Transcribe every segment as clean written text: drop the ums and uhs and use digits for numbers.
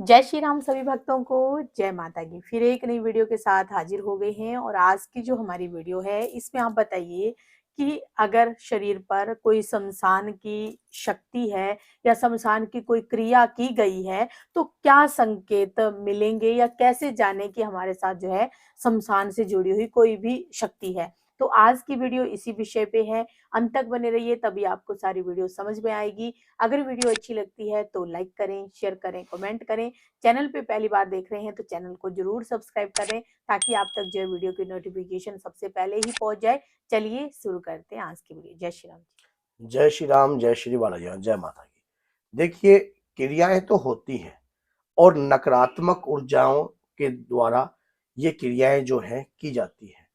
जय श्री राम सभी भक्तों को। जय माता की। फिर एक नई वीडियो के साथ हाजिर हो गए हैं और आज की जो हमारी वीडियो है इसमें आप बताइए कि अगर शरीर पर कोई शमशान की शक्ति है या शमशान की कोई क्रिया की गई है तो क्या संकेत मिलेंगे या कैसे जाने कि हमारे साथ जो है शमशान से जुड़ी हुई कोई भी शक्ति है। तो आज की वीडियो इसी विषय पे है। अंत तक बने रहिए तभी आपको सारी वीडियो समझ में आएगी। अगर वीडियो अच्छी लगती है तो लाइक करें, शेयर करें, कमेंट करें। चैनल पे पहली बार देख रहे हैं तो चैनल को जरूर सब्सक्राइब करें ताकि आप तक जो वीडियो की नोटिफिकेशन सबसे पहले ही पहुंच जाए। चलिए शुरू करते हैं आज की वीडियो। जय श्री राम। जय श्री राम, जय श्री बालाजी, जय माता की। देखिए, क्रियाएं तो होती हैं और नकारात्मक ऊर्जाओं के द्वारा ये क्रियाएं जो है की जाती हैं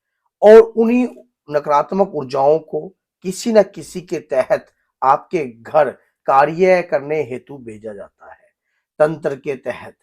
और उन्हीं नकारात्मक ऊर्जाओं को किसी न किसी के तहत आपके घर कार्य करने हेतु भेजा जाता है, तंत्र के तहत।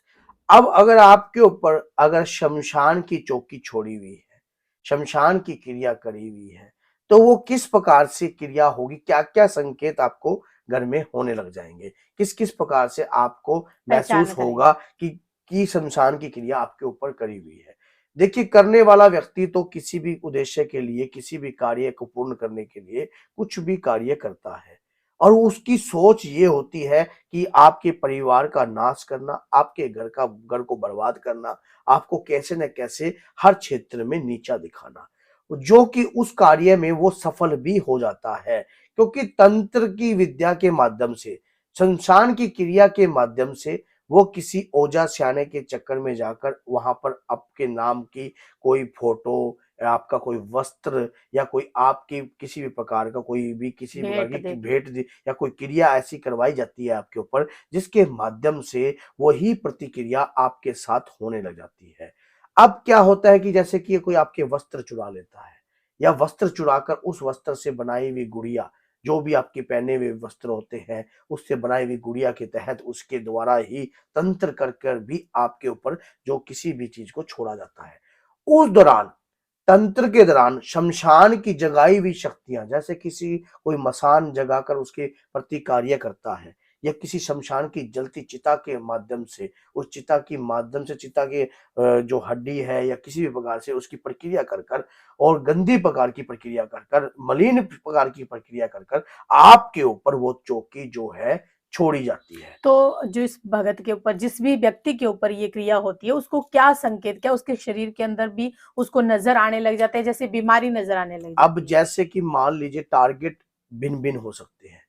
अब अगर आपके ऊपर अगर शमशान की चौकी छोड़ी हुई है, शमशान की क्रिया करी हुई है, तो वो किस प्रकार से क्रिया होगी, क्या क्या संकेत आपको घर में होने लग जाएंगे, किस किस प्रकार से आपको पहचान महसूस करें। होगा कि शमशान की क्रिया आपके ऊपर करी हुई है। देखिए, करने वाला व्यक्ति तो किसी भी उद्देश्य के लिए, किसी भी कार्य को पूर्ण करने के लिए कुछ भी कार्य करता है और उसकी सोच ये होती है कि आपके परिवार का नाश करना, आपके घर को बर्बाद करना, आपको कैसे न कैसे हर क्षेत्र में नीचा दिखाना, जो कि उस कार्य में वो सफल भी हो जाता है। क्योंकि तंत्र की विद्या के माध्यम से, शमशान की क्रिया के माध्यम से वो किसी ओझा सियाने के चक्कर में जाकर वहां पर आपके नाम की कोई फोटो या आपका कोई वस्त्र या कोई आपकी किसी भी प्रकार का कोई भी किसी प्रकार भेंट की देते। भेंट या कोई क्रिया ऐसी करवाई जाती है आपके ऊपर, जिसके माध्यम से वही प्रतिक्रिया आपके साथ होने लग जाती है। अब क्या होता है कि जैसे कि कोई आपके वस्त्र चुरा लेता है या वस्त्र चुराकर उस वस्त्र से बनाई हुई गुड़िया, जो भी आपके पहने हुए वस्त्र होते हैं, उससे बनाई हुई गुड़िया के तहत उसके द्वारा ही तंत्र कर कर भी आपके ऊपर जो किसी भी चीज को छोड़ा जाता है। उस दौरान, तंत्र के दौरान शमशान की जगाई हुई शक्तियां, जैसे किसी कोई मसान जगाकर उसके प्रति कार्य करता है या किसी शमशान की जलती चिता के माध्यम से, उस चिता की माध्यम से चिता के जो हड्डी है या किसी भी प्रकार से उसकी प्रक्रिया कर कर और गंदी प्रकार की प्रक्रिया कर कर, मलिन प्रकार की प्रक्रिया कर कर आपके ऊपर वो चौकी जो है छोड़ी जाती है। तो जिस भगत के ऊपर, जिस भी व्यक्ति के ऊपर ये क्रिया होती है उसको क्या संकेत, क्या उसके शरीर के अंदर भी उसको नजर आने लग जाता है, जैसे बीमारी नजर आने लग अब जाती है। जैसे कि मान लीजिए, टारगेट भिन्न भिन्न हो सकते हैं।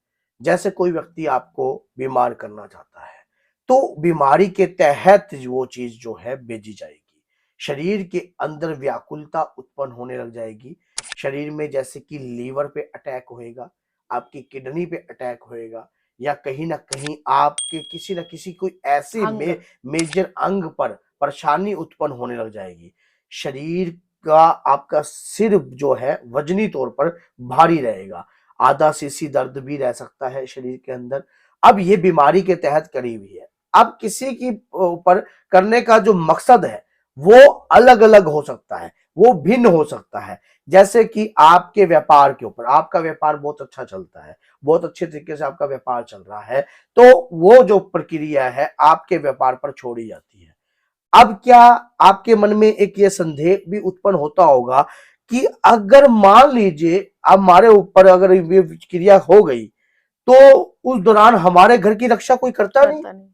जैसे कोई व्यक्ति आपको बीमार करना चाहता है तो बीमारी के तहत वो चीज जो है भेजी जाएगी। शरीर के अंदर व्याकुलता उत्पन्न होने लग जाएगी। शरीर में जैसे कि लीवर पे अटैक होएगा, आपकी किडनी पे अटैक होएगा, या कहीं ना कहीं आपके किसी न किसी कोई ऐसे अंग। मेजर अंग पर परेशानी उत्पन्न होने लग जाएगी। शरीर का आपका सिर जो है वजनी तौर पर भारी रहेगा। आधा सीसी दर्द भी रह सकता है शरीर के अंदर। अब ये बीमारी के तहत करी हुई है। अब किसी की ऊपर करने का जो मकसद है वो अलग अलग हो सकता है, वो भिन्न हो सकता है। जैसे कि आपके व्यापार के ऊपर, आपका व्यापार बहुत अच्छा चलता है, बहुत अच्छे तरीके से आपका व्यापार चल रहा है, तो वो जो प्रक्रिया है आपके व्यापार पर छोड़ी जाती है। अब क्या आपके मन में एक ये संदेह भी उत्पन्न होता होगा कि अगर मान लीजिए अब हमारे ऊपर अगर ये क्रिया हो गई तो उस दौरान हमारे घर की रक्षा कोई करता नहीं। करता नहीं।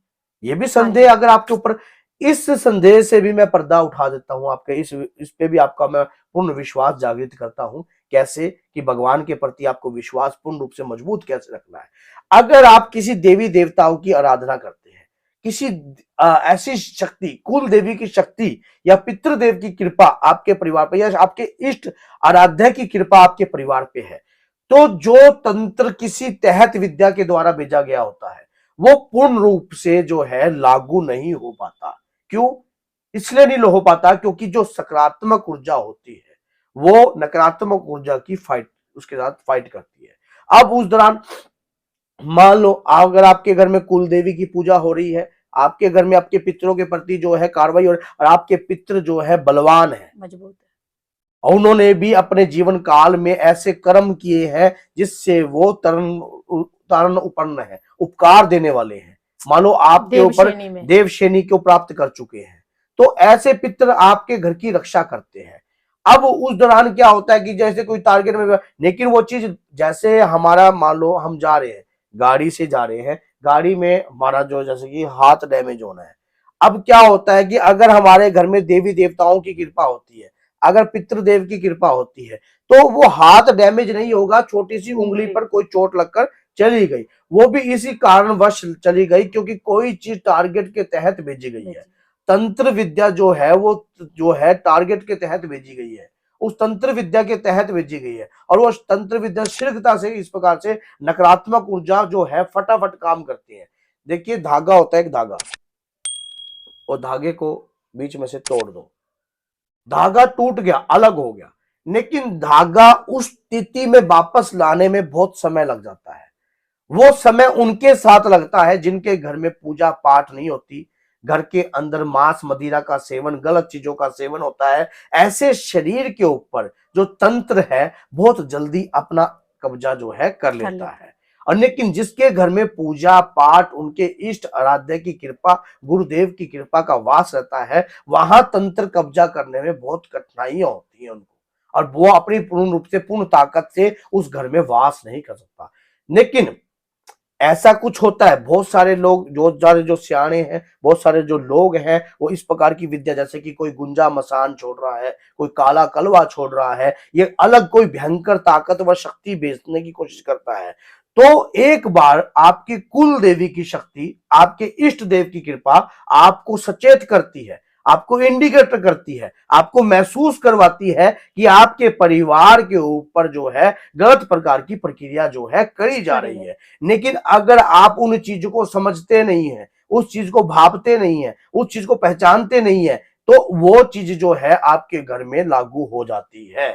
ये भी हाँ संदेह जी। अगर आपके ऊपर, इस संदेह से भी मैं पर्दा उठा देता हूं आपके, इस पे भी आपका मैं पूर्ण विश्वास जागृत करता हूं। कैसे कि भगवान के प्रति आपको विश्वास पूर्ण रूप से मजबूत कैसे रखना है। अगर आप किसी देवी देवताओं की आराधना करते हैं, किसी ऐसी शक्ति, कुल देवी की शक्ति या पितृदेव की कृपा आपके परिवार पर या आपके इष्ट आराध्य की कृपा आपके परिवार पे है, तो जो तंत्र किसी तहत विद्या के द्वारा भेजा गया होता है वो पूर्ण रूप से जो है लागू नहीं हो पाता। क्यों? इसलिए नहीं हो पाता क्योंकि जो सकारात्मक ऊर्जा होती है वो नकारात्मक ऊर्जा की फाइट, उसके साथ फाइट करती है। अब उस दौरान मान लो अगर आपके घर में कुल देवी की पूजा हो रही है, आपके घर में आपके पितरों के प्रति जो है कार्रवाई और आपके पितृ जो है बलवान है मजबूत है। और उन्होंने भी अपने जीवन काल में ऐसे कर्म किए हैं जिससे वो तरण तारण उपन्न है, उपकार देने वाले हैं, मानो आपके देव ऊपर श्रेणी में। देव श्रेणी को प्राप्त कर चुके हैं। तो ऐसे पितर आपके घर की रक्षा करते हैं। अब उस दौरान क्या होता है कि जैसे कोई टारगेट में, लेकिन वो चीज जैसे हमारा मान लो हम जा रहे हैं, गाड़ी से जा रहे हैं, गाड़ी में हमारा जो जैसे कि हाथ डैमेज होना है। अब क्या होता है कि अगर हमारे घर में देवी देवताओं की कृपा होती है, अगर पितृदेव की कृपा होती है, तो वो हाथ डैमेज नहीं होगा, छोटी सी उंगली पर कोई चोट लगकर चली गई, वो भी इसी कारणवश चली गई क्योंकि कोई चीज टारगेट के तहत भेजी गई है। तंत्र विद्या जो है वो जो है टारगेट के तहत भेजी गई है, उस तंत्र विद्या के तहत भेजी गई है, और वो तंत्र विद्या शीघ्रता से इस प्रकार से नकारात्मक ऊर्जा जो है फटाफट काम करती है। देखिए धागा होता है, एक धागा, और धागे को बीच में से तोड़ दो, धागा टूट गया, अलग हो गया, लेकिन धागा उस स्थिति में वापस लाने में बहुत समय लग जाता है। वो समय उनके साथ लगता है जिनके घर में पूजा पाठ नहीं होती, घर के अंदर मांस मदिरा का सेवन, गलत चीजों का सेवन होता है। ऐसे शरीर के ऊपर जो तंत्र है बहुत जल्दी अपना कब्जा जो है कर लेता है। और लेकिन जिसके घर में पूजा पाठ, उनके इष्ट आराध्य की कृपा, गुरुदेव की कृपा का वास रहता है, वहां तंत्र कब्जा करने में बहुत कठिनाइयां होती हैं उनको, और वो अपनी पूर्ण रूप से, पूर्ण ताकत से उस घर में वास नहीं कर सकता। लेकिन ऐसा कुछ होता है, बहुत सारे लोग जो सियाने हैं, बहुत सारे जो लोग हैं, वो इस प्रकार की विद्या, जैसे कि कोई गुंजा मसान छोड़ रहा है, कोई काला कलवा छोड़ रहा है, ये अलग कोई भयंकर ताकत व शक्ति बेचने की कोशिश करता है, तो एक बार आपकी कुल देवी की शक्ति, आपके इष्ट देव की कृपा आपको सचेत करती है, आपको इंडिकेट करती है, आपको महसूस करवाती है कि आपके परिवार के ऊपर जो है गलत प्रकार की प्रक्रिया जो है करी जा रही है। लेकिन अगर आप उन चीजों को समझते नहीं है, उस चीज को भापते नहीं है, उस चीज को पहचानते नहीं है, तो वो चीज जो है आपके घर में लागू हो जाती है।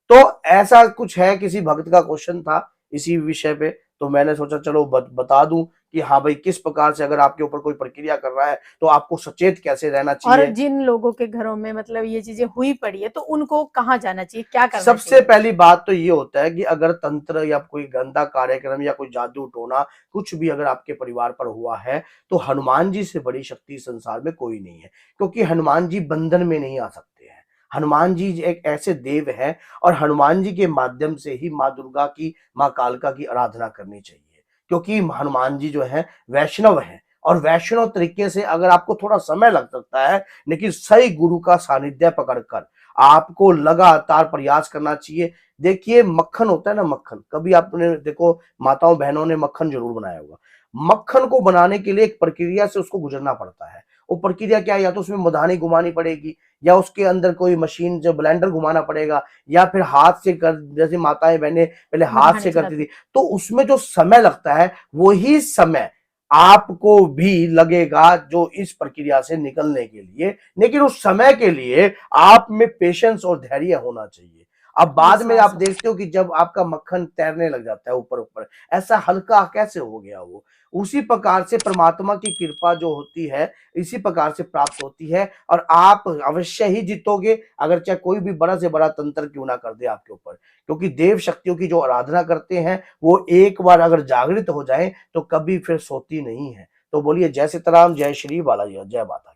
तो ऐसा कुछ है, किसी भक्त का क्वेश्चन था इसी विषय पे, तो मैंने सोचा चलो बता दूं कि हाँ भाई किस प्रकार से अगर आपके ऊपर कोई प्रक्रिया कर रहा है तो आपको सचेत कैसे रहना चाहिए। और जिन लोगों के घरों में मतलब ये चीजें हुई पड़ी है, तो उनको कहाँ जाना चाहिए, क्या करना सबसे चाहिए? पहली बात तो ये होता है कि अगर तंत्र या कोई गंदा कार्यक्रम या कोई जादू टोना कुछ भी अगर आपके परिवार पर हुआ है, तो हनुमान जी से बड़ी शक्ति संसार में कोई नहीं है, क्योंकि हनुमान जी बंधन में नहीं आ सकते हैं। हनुमान जी एक ऐसे देव हैं, और हनुमान जी के माध्यम से ही माँ दुर्गा की, माँ कालका की आराधना करनी चाहिए, क्योंकि हनुमान जी जो है वैष्णव है, और वैष्णव तरीके से अगर आपको थोड़ा समय लग सकता है, लेकिन सही गुरु का सानिध्य पकड़कर आपको लगातार प्रयास करना चाहिए। देखिए मक्खन होता है ना, मक्खन, कभी आपने देखो माताओं बहनों ने मक्खन जरूर बनाया होगा। मक्खन को बनाने के लिए एक प्रक्रिया से उसको गुजरना पड़ता है। वो प्रक्रिया क्या है, या तो उसमें मधानी घुमानी पड़ेगी, या उसके अंदर कोई मशीन जो ब्लेंडर घुमाना पड़ेगा, या फिर हाथ से कर, जैसे माताएं बहनें पहले हाथ से करती थी, तो उसमें जो समय लगता है वही समय आपको भी लगेगा जो इस प्रक्रिया से निकलने के लिए। लेकिन उस समय के लिए आप में पेशेंस और धैर्य होना चाहिए। अब बाद में आप देखते हो कि जब आपका मक्खन तैरने लग जाता है ऊपर ऊपर, ऐसा हल्का कैसे हो गया वो, उसी प्रकार से परमात्मा की कृपा जो होती है इसी प्रकार से प्राप्त होती है, और आप अवश्य ही जीतोगे, अगर चाहे कोई भी बड़ा से बड़ा तंत्र क्यों ना कर दे आपके ऊपर, क्योंकि देव शक्तियों की जो आराधना करते हैं वो एक बार अगर जागृत हो जाए तो कभी फिर सोती नहीं है। तो बोलिए जय सीताराम, जय श्री बालाजी, जय माता।